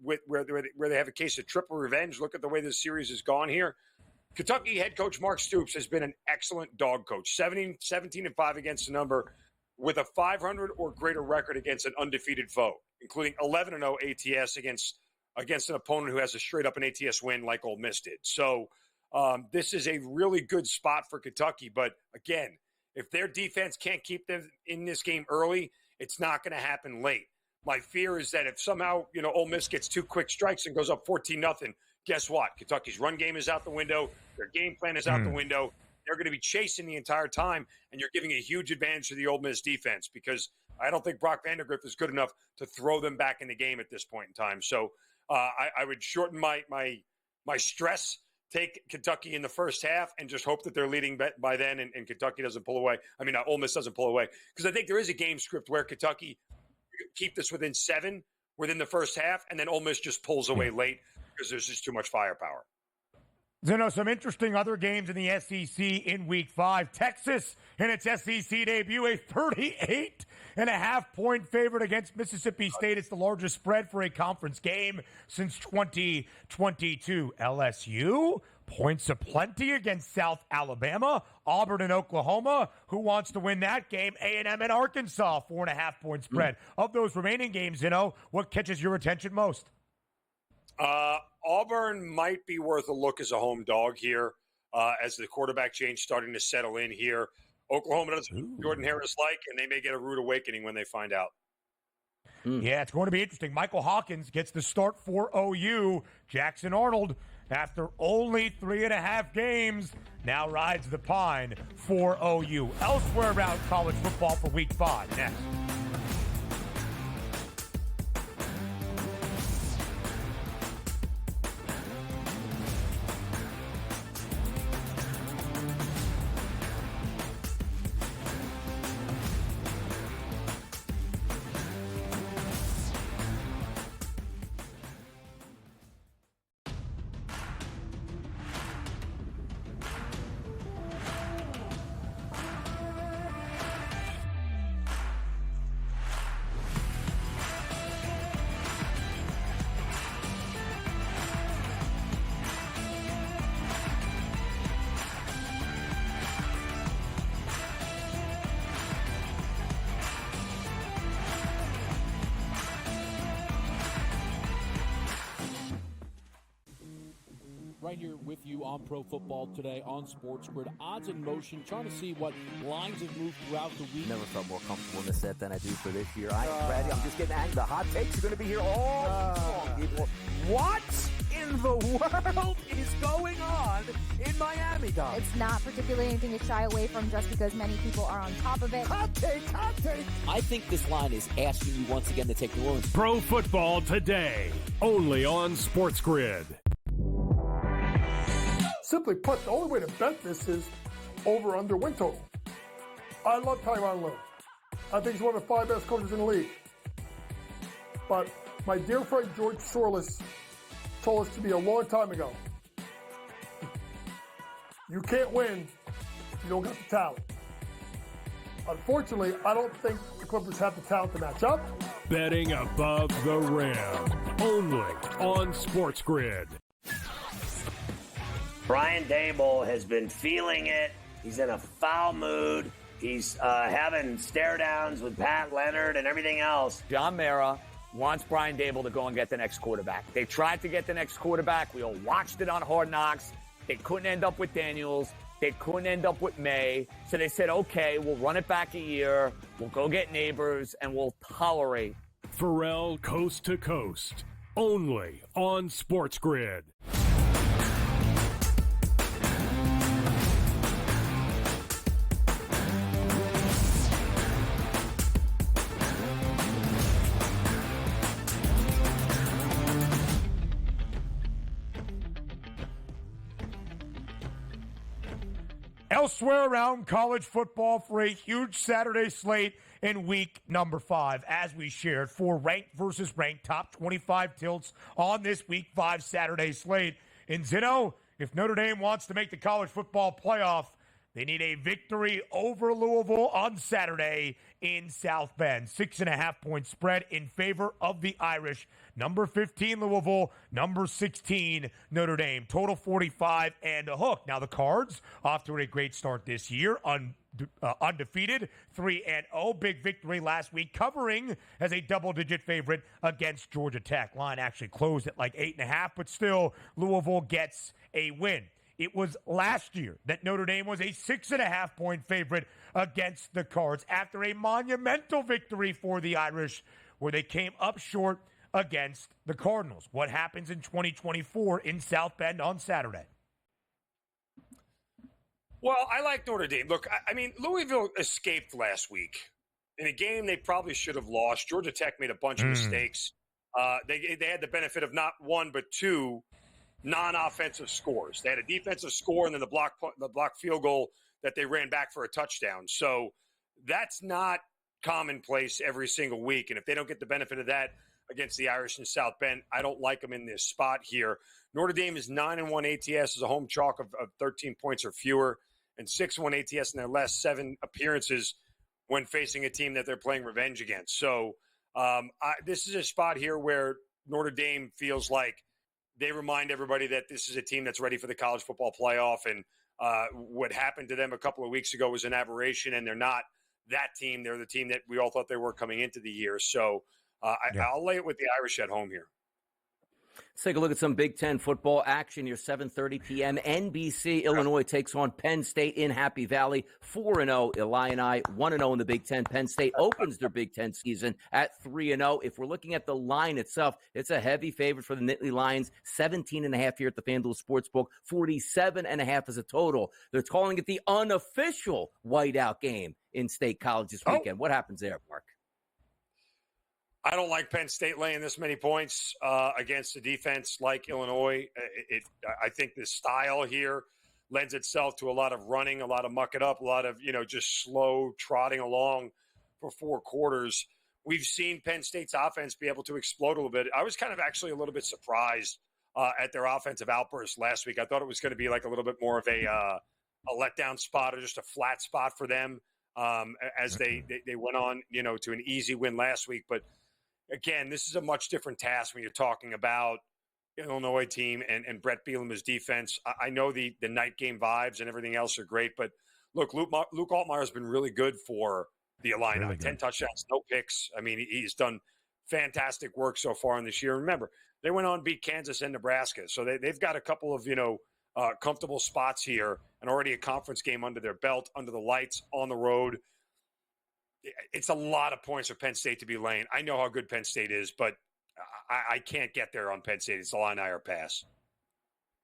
where they have a case of triple revenge. Look at the way this series has gone here. Kentucky head coach Mark Stoops has been an excellent dog coach, 17-5 against the number, with a 500 or greater record against an undefeated foe, including 11-0 ATS against an opponent who has a straight-up an ATS win like Ole Miss did. So this is a really good spot for Kentucky. But, again, if their defense can't keep them in this game early, it's not going to happen late. My fear is that if somehow, Ole Miss gets 2 quick strikes and goes up 14-0, guess what? Kentucky's run game is out the window. Their game plan is out the window. They're going to be chasing the entire time, and you're giving a huge advantage to the Ole Miss defense because I don't think Brock Vandagriff is good enough to throw them back in the game at this point in time. So I would shorten my my stress, take Kentucky in the first half and just hope that they're leading by then and Kentucky doesn't pull away. I mean, Ole Miss doesn't pull away. Because I think there is a game script where Kentucky keep this within 7 within the first half, and then Ole Miss just pulls away late because there's just too much firepower. Zeno, some interesting other games in the SEC in Week 5. Texas, in its SEC debut, a 38.5-point favorite against Mississippi State. It's the largest spread for a conference game since 2022. LSU, points aplenty against South Alabama. Auburn and Oklahoma, who wants to win that game? A&M and Arkansas, 4.5-point spread. Of those remaining games, Zeno, what catches your attention most? Auburn might be worth a look as a home dog here as the quarterback change starting to settle in here. Oklahoma doesn't Jordan Harris like, and they may get a rude awakening when they find out. Yeah, it's going to be interesting. Michael Hawkins gets the start for OU. Jackson Arnold, after only 3.5 games, now rides the pine for OU. Elsewhere around college football for Week 5. Next. Right here with you on Pro Football Today on SportsGrid. Odds in motion, trying to see what lines have moved throughout the week. Never felt more comfortable in this set than I do for this year. Brady, I'm just getting angry. The hot takes are going to be here all week long. What in the world is going on in Miami, Donnie? It's not particularly anything to shy away from just because many people are on top of it. Hot take, hot take. I think this line is asking you once again to take New Orleans. Pro Football Today, only on SportsGrid. Simply put, the only way to bet this is over under win total. I love Tyronn Lue. I think he's one of the 5 best coaches in the league. But my dear friend George Sorless told us to me a long time ago, you can't win if you don't got the talent. Unfortunately, I don't think the Clippers have the talent to match up. Betting above the rim, only on SportsGrid. Brian Dable has been feeling it. He's in a foul mood. He's having stare downs with Pat Leonard and everything else. John Mara wants Brian Dable to go and get the next quarterback. They tried to get the next quarterback. We all watched it on Hard Knocks. They couldn't end up with Daniels. They couldn't end up with May. So they said, okay, we'll run it back a year. We'll go get Neighbors, and we'll tolerate. Pharrell Coast to Coast, only on SportsGrid. Elsewhere around college football for a huge Saturday slate in week number 5, as we shared, for ranked versus ranked top 25 tilts on this week 5 Saturday slate. And Zinno, if Notre Dame wants to make the college football playoff, they need a victory over Louisville on Saturday in South Bend. 6.5-point spread in favor of the Irish. Number 15, Louisville. Number 16, Notre Dame. Total 45 and a hook. Now the Cards, off to a great start this year. Undefeated, 3-0. Big victory last week, covering as a double-digit favorite against Georgia Tech. Line actually closed at like 8.5, but still, Louisville gets a win. It was last year that Notre Dame was a 6.5-point favorite against the Cards after a monumental victory for the Irish, where they came up short against the Cardinals. What happens in 2024 in South Bend on Saturday? Well, I like Notre Dame. Look, I mean, Louisville escaped last week in a game they probably should have lost. Georgia Tech made a bunch of mistakes. They had the benefit of not 1 but 2 non-offensive scores. They had a defensive score and then the block field goal that they ran back for a touchdown. So that's not commonplace every single week. And if they don't get the benefit of that against the Irish in South Bend, I don't like them in this spot here. Notre Dame is 9-1 ATS as a home chalk of 13 points or fewer, and 6-1 ATS in their last 7 appearances when facing a team that they're playing revenge against. So this is a spot here where Notre Dame feels like they remind everybody that this is a team that's ready for the college football playoff. And what happened to them a couple of weeks ago was an aberration, and they're not that team. They're the team that we all thought they were coming into the year. So I'll lay it with the Irish at home here. Let's take a look at some Big Ten football action. Your 7:30 p.m. NBC. Illinois takes on Penn State in Happy Valley. 4-0 Illini, 1-0 in the Big Ten. Penn State opens their Big Ten season at 3-0. If we're looking at the line itself, it's a heavy favorite for the Nittany Lions. 17.5 here at the FanDuel Sportsbook. 47.5 as a total. They're calling it the unofficial whiteout game in State College this weekend. What happens there, Mark? I don't like Penn State laying this many points against a defense like Illinois. I think the style here lends itself to a lot of running, a lot of muck it up, a lot of, just slow trotting along for 4 quarters. We've seen Penn State's offense be able to explode a little bit. I was kind of actually a little bit surprised at their offensive outburst last week. I thought it was going to be like a little bit more of a letdown spot or just a flat spot for them as they went on, to an easy win last week. But again, this is a much different task when you're talking about Illinois team and Brett Bielema's defense. I know the night game vibes and everything else are great, but look, Luke Altmaier has been really good for the Illini. Really 10 touchdowns, no picks. I mean, he's done fantastic work so far in this year. Remember, they went on to beat Kansas and Nebraska, so they've got a couple of comfortable spots here and already a conference game under their belt, under the lights, on the road. It's a lot of points for Penn State to be laying. I know how good Penn State is, but I can't get there on Penn State. It's Illini or pass.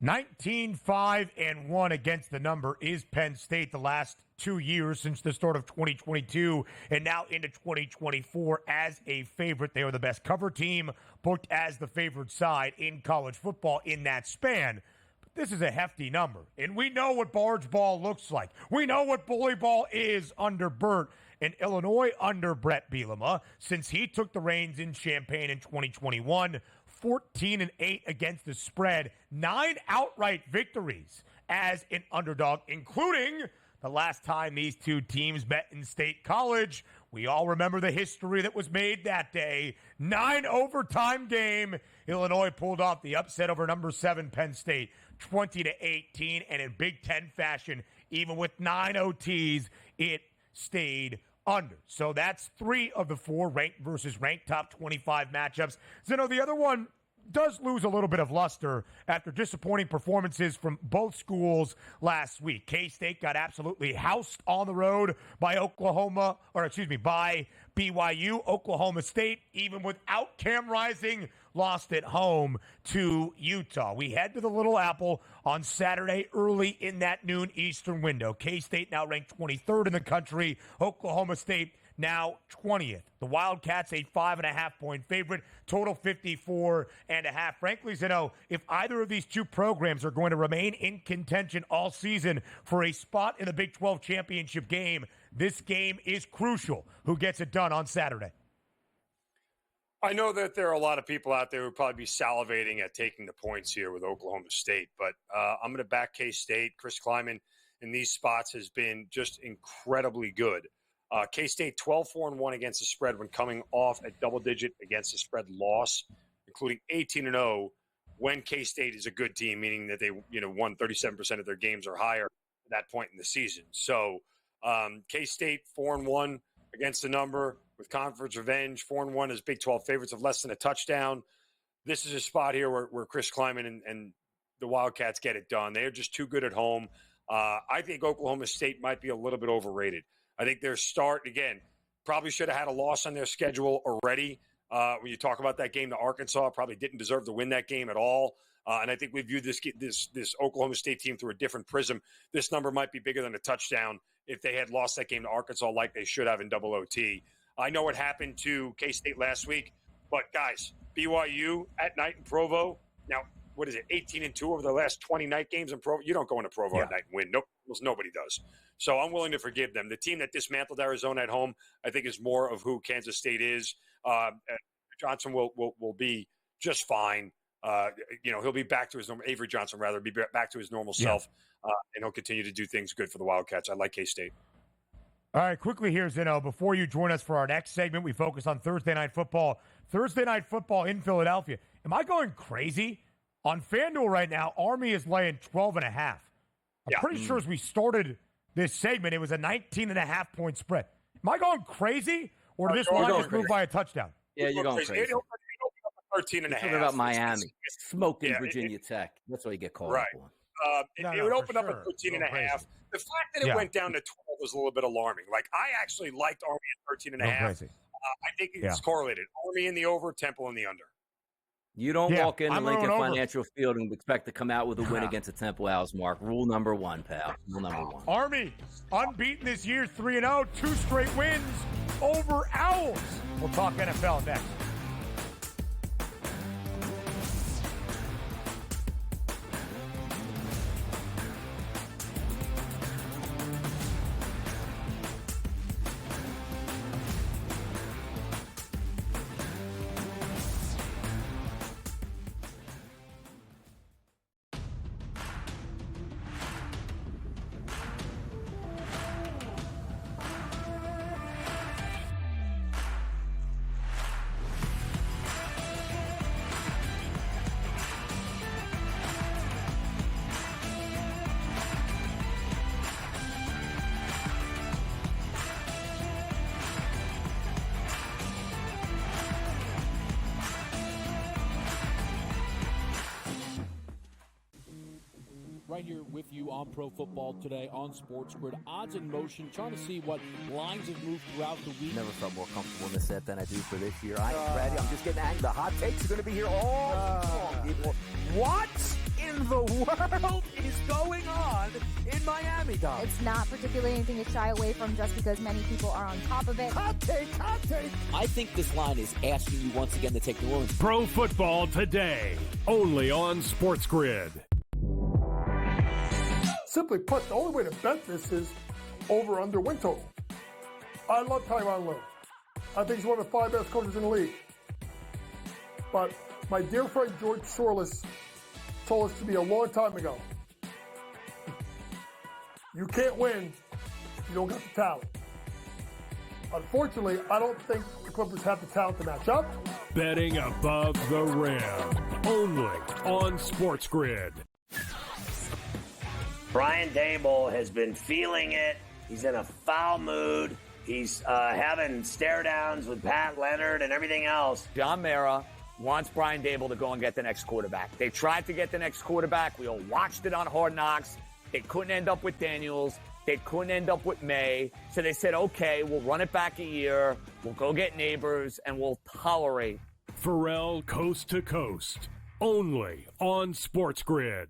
19-5-1 against the number is Penn State the last 2 years since the start of 2022 and now into 2024 as a favorite. They are the best cover team, booked as the favored side in college football in that span. But this is a hefty number, and we know what barge ball looks like. We know what bully ball is under Burt. In Illinois under Brett Bielema, since he took the reins in Champaign in 2021, 14-8 against the spread, 9 outright victories as an underdog, including the last time these two teams met in State College. We all remember the history that was made that day. 9 overtime game. Illinois pulled off the upset over number 7 Penn State, 20-18, and in Big Ten fashion, even with 9 OTs, it stayed under. So that's 3 of the 4 ranked versus ranked top 25 matchups. Zinno, the other one does lose a little bit of luster after disappointing performances from both schools last week. K-State got absolutely housed on the road by by BYU. Oklahoma State, even without Cam Rising, lost at home to Utah. We head to the Little Apple on Saturday early in that noon Eastern window. K-State now ranked 23rd in the country. Oklahoma State now 20th. The Wildcats a 5.5-point favorite, total 54.5. Frankly, Zeno, if either of these two programs are going to remain in contention all season for a spot in the Big 12 championship game, this game is crucial. Who gets it done on Saturday? I know that there are a lot of people out there who would probably be salivating at taking the points here with Oklahoma State, but I'm going to back K-State. Chris Kleiman in these spots has been just incredibly good. K-State 12-4-1 against the spread when coming off a double-digit against the spread loss, including 18-0 when K-State is a good team, meaning that they won 37% of their games or higher at that point in the season. So K-State 4-1 against the number with conference revenge, 4-1 as Big 12 favorites of less than a touchdown. This is a spot here where Chris Kleiman and the Wildcats get it done. They are just too good at home. I think Oklahoma State might be a little bit overrated. I think their start, again, probably should have had a loss on their schedule already. When you talk about that game to Arkansas, probably didn't deserve to win that game at all. And I think we viewed this Oklahoma State team through a different prism. This number might be bigger than a touchdown if they had lost that game to Arkansas like they should have in double OT. I know what happened to K-State last week, but guys, BYU at night in Provo. Now, 18-2 over the last 20 night games in Provo. You don't go into Provo at night and win. Nope, almost nobody does. So I'm willing to forgive them. The team that dismantled Arizona at home, I think, is more of who Kansas State is. Johnson will be just fine. He'll be back to his normal. Avery Johnson, rather, be back to his normal self, and he'll continue to do things good for the Wildcats. I like K-State. All right, quickly here, Zinno, before you join us for our next segment, we focus on Thursday Night Football. Thursday Night Football in Philadelphia. Am I going crazy? On FanDuel right now, Army is laying 12.5. I'm pretty sure as we started this segment, it was a 19.5-point spread. Am I going crazy? Or did this line just move by a touchdown? Yeah, you're going crazy. It opened up 13.5. You're talking about Miami. Smoking Virginia Tech. That's what you get called right. on. It would open up at 13.5. The fact that it went down to 12 was a little bit alarming. Like, I actually liked Army at 13.5. I think it's correlated. Army in the over, Temple in the under. You don't walk into Lincoln Financial Field and expect to come out with a win against the Temple Owls, Mark. Rule number one, pal. Rule number one. Army, unbeaten this year, 3-0, 2 straight wins over Owls. We'll talk NFL next. Right here with you on Pro Football Today on SportsGrid. Odds in motion, trying to see what lines have moved throughout the week. Never felt more comfortable in this set than I do for this year. Brady, I'm just getting angry. The hot takes are going to be here all long, people. What in the world is going on in Miami, Dom? It's not particularly anything to shy away from just because many people are on top of it. Hot take. I think this line is asking you once again to take the Bruins. Pro Football Today, only on SportsGrid. Simply put, the only way to bet this is over under win total. I love Tyronn Lue. I think he's one of the 5 best coaches in the league. But my dear friend George Sorless told us to me a long time ago, you can't win if you don't got the talent. Unfortunately, I don't think the Clippers have the talent to match up. Betting above the rim, only on SportsGrid. Brian Dable has been feeling it. He's in a foul mood. He's having stare downs with Pat Leonard and everything else. John Mara wants Brian Dable to go and get the next quarterback. They tried to get the next quarterback. We all watched it on Hard Knocks. They couldn't end up with Daniels. They couldn't end up with May. So they said, okay, we'll run it back a year. We'll go get Neighbors, and we'll tolerate. Pharrell Coast to Coast, only on SportsGrid.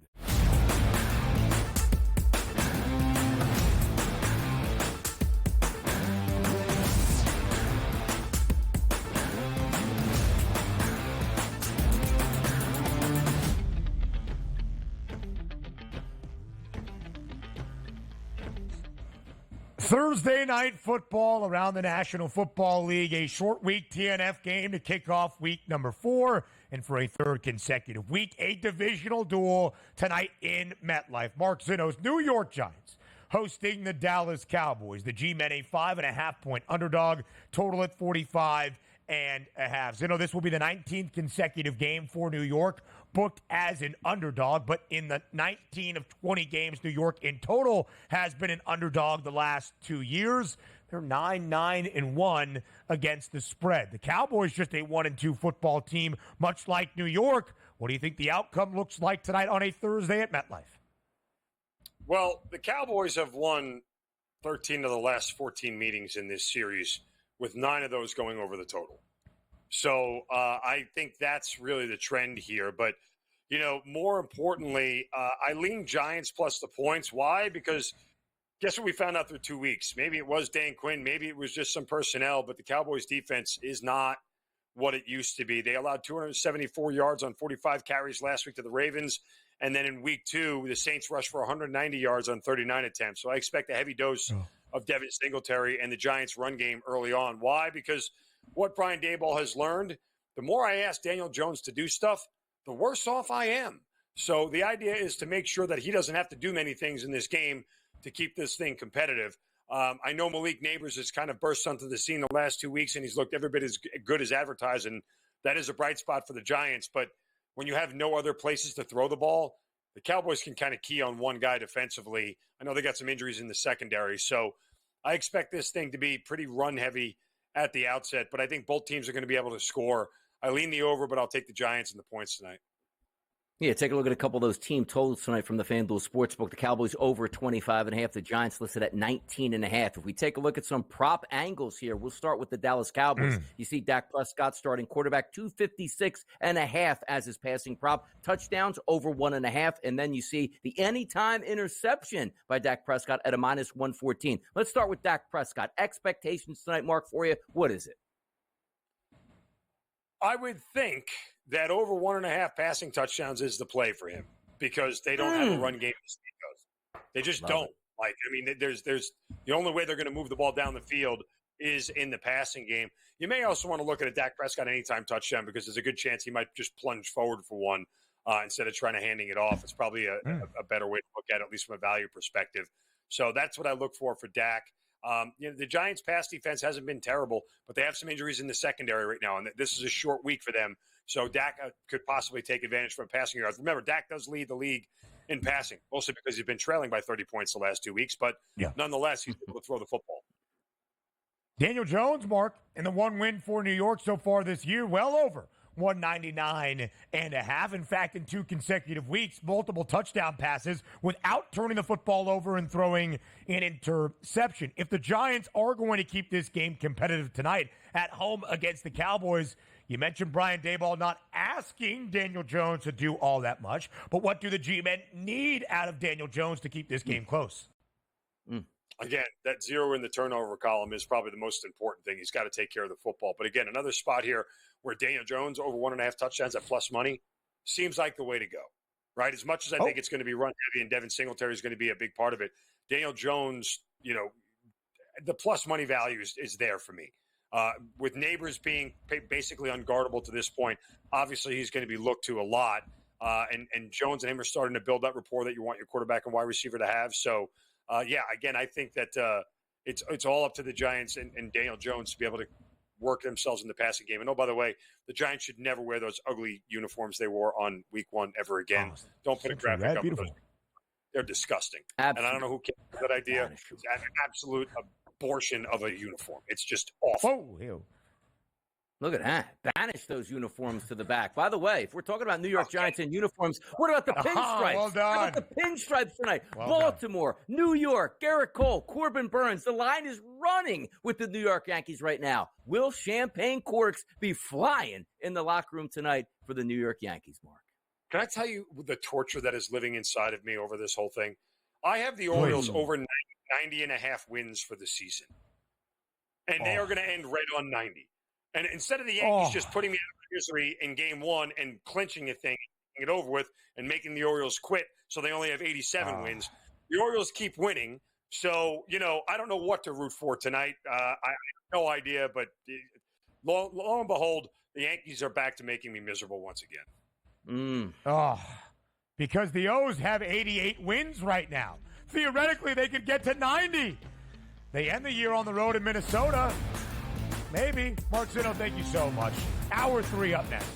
Thursday night football around the National Football League, a short week TNF game to kick off week number 4, and for a third consecutive week, a divisional duel tonight in MetLife. Mark Zinno's New York Giants hosting the Dallas Cowboys. The G-Men a 5.5-point underdog, total at 45.5. Zinno, this will be the 19th consecutive game for New York, booked as an underdog, but in the 19 of 20 games New York in total has been an underdog the last 2 years. They're 9-9-1 against the spread. The Cowboys just a 1-2 football team, much like New York. What do you think the outcome looks like tonight on a Thursday at MetLife? Well, the Cowboys have won 13 of the last 14 meetings in this series, with 9 of those going over the total. So I think that's really the trend here. But, more importantly, I lean Giants plus the points. Why? Because guess what we found out through 2 weeks? Maybe it was Dan Quinn. Maybe it was just some personnel. But the Cowboys defense is not what it used to be. They allowed 274 yards on 45 carries last week to the Ravens. And then in week 2, the Saints rushed for 190 yards on 39 attempts. So I expect a heavy dose of Devin Singletary and the Giants' run game early on. Why? Because what Brian Daboll has learned, the more I ask Daniel Jones to do stuff, the worse off I am. So the idea is to make sure that he doesn't have to do many things in this game to keep this thing competitive. I know Malik Neighbors has kind of burst onto the scene the last 2 weeks, and he's looked every bit as good as advertised, and that is a bright spot for the Giants. But when you have no other places to throw the ball, the Cowboys can kind of key on one guy defensively. I know they got some injuries in the secondary, so I expect this thing to be pretty run-heavy at the outset, but I think both teams are going to be able to score. I lean the over, but I'll take the Giants and the points tonight. Yeah, take a look at a couple of those team totals tonight from the FanDuel Sportsbook. The Cowboys over 25.5. The Giants listed at 19.5. If we take a look at some prop angles here, we'll start with the Dallas Cowboys. You see Dak Prescott starting quarterback, 256.5 as his passing prop. Touchdowns over 1.5. And then you see the anytime interception by Dak Prescott at a minus 114. Let's start with Dak Prescott. Expectations tonight, Mark, for you. What is it? I would think that over 1.5 passing touchdowns is the play for him because they don't have a run game to speak of. They just don't. Like, I mean, there's the only way they're going to move the ball down the field is in the passing game. You may also want to look at a Dak Prescott anytime touchdown because there's a good chance he might just plunge forward for one instead of trying to handing it off. It's probably a better way to look at it, at least from a value perspective. So that's what I look for Dak. The Giants' pass defense hasn't been terrible, but they have some injuries in the secondary right now, and this is a short week for them. So Dak could possibly take advantage from passing yards. Remember, Dak does lead the league in passing, mostly because he's been trailing by 30 points the last 2 weeks, but nonetheless, he's able to throw the football. Daniel Jones, Mark, and the one win for New York so far this year, well over 199.5. In fact, in 2 consecutive weeks, multiple touchdown passes without turning the football over and throwing an interception. If the Giants are going to keep this game competitive tonight at home against the Cowboys, you mentioned Brian Daboll not asking Daniel Jones to do all that much, but what do the G-men need out of Daniel Jones to keep this game close? Again, that 0 in the turnover column is probably the most important thing. He's got to take care of the football. But again, another spot here where Daniel Jones over 1.5 touchdowns at plus money seems like the way to go, right? As much as I think it's going to be run heavy and Devin Singletary is going to be a big part of it, Daniel Jones, the plus money value is there for me. With Neighbors being basically unguardable to this point, obviously he's going to be looked to a lot. And Jones and him are starting to build that rapport that you want your quarterback and wide receiver to have. So, again, I think that it's all up to the Giants and Daniel Jones to be able to work themselves in the passing game. And, by the way, the Giants should never wear those ugly uniforms they wore on week 1 ever again. Don't put a graphic up with those. They're disgusting. Absolutely. And I don't know who came up with that idea. It's an absolute abortion of a uniform. It's just awful. Look at that. Banish those uniforms to the back. By the way, if we're talking about New York Giants in uniforms, what about the pinstripes? Well done. How about the pinstripes tonight? Baltimore, New York, Garrett Cole, Corbin Burns. The line is running with the New York Yankees right now. Will champagne corks be flying in the locker room tonight for the New York Yankees, Mark? Can I tell you the torture that is living inside of me over this whole thing? I have the Orioles over 90.5 wins for the season. And they are going to end right on 90. And instead of the Yankees just putting me out of misery in game 1 and clinching a thing, getting it over with, and making the Orioles quit so they only have 87 wins, the Orioles keep winning. So, I don't know what to root for tonight. I have no idea, but lo and behold, the Yankees are back to making me miserable once again. Because the O's have 88 wins right now. Theoretically, they could get to 90. They end the year on the road in Minnesota. Maybe. Mark Zinno, thank you so much. Hour 3 up next.